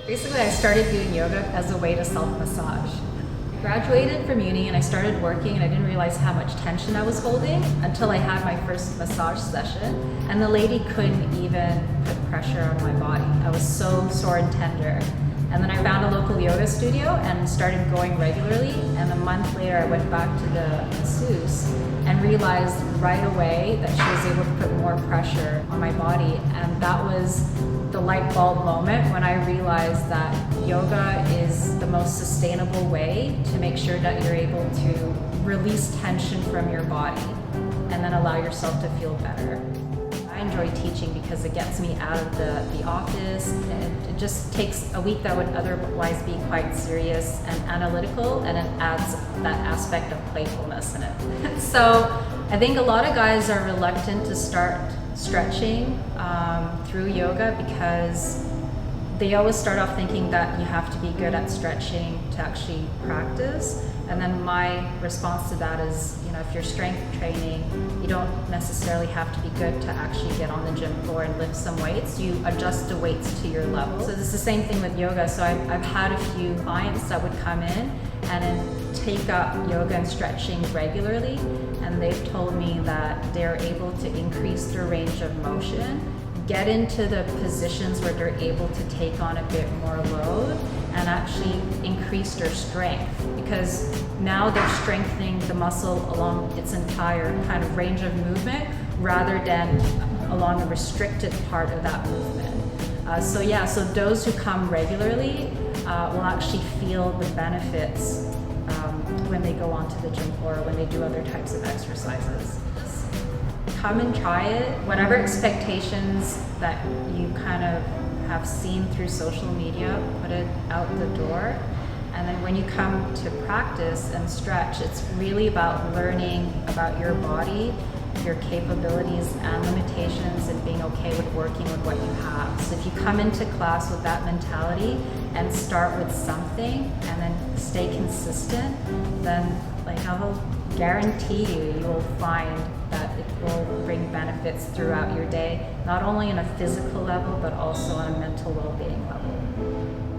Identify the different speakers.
Speaker 1: Basically, I started doing yoga as a way to self-massage. I graduated from uni and I started working and I didn't realize how much tension I was holding until I had my first massage session, and the lady couldn't even put pressure on my body. I was so sore and tender. And then I found a local yoga studio and started going regularly, and a month later I went back to the masseuse and realized right away that she was able to put more pressure on my body, and that was the light bulb moment when I realized that yoga is the most sustainable way to make sure that you're able to release tension from your body and then allow yourself to feel better. I enjoy teaching because it gets me out of the office, and it just takes a week that would otherwise be quite serious and analytical, and it adds that aspect of playfulness in it. So I think a lot of guys are reluctant to start stretching through yoga because they always start off thinking that you have to be good at stretching to actually practice. And then my response to that is, if you're strength training, you don't necessarily have to be good to actually get on the gym floor and lift some weights. You adjust the weights to your level. So it's the same thing with yoga. So I've had a few clients that would come in and then take up yoga and stretching regularly, and they've told me that they're able to increase their range of motion, get into the positions where they're able to take on a bit more load, and actually increase their strength, because now they're strengthening the muscle along its entire kind of range of movement rather than along the restricted part of that movement. So those who come regularly will actually feel the benefits when they go onto the gym floor or when they do other types of exercises. Come and try it. Whatever expectations that you kind of have seen through social media, put it out the door. And then when you come to practice and stretch, it's really about learning about your body, your capabilities and limitations, and being okay with working with what you have. So if you come into class with that mentality and start with something and then stay consistent, then I will guarantee you will find that it will bring benefits throughout your day, not only on a physical level, but also on a mental well-being level.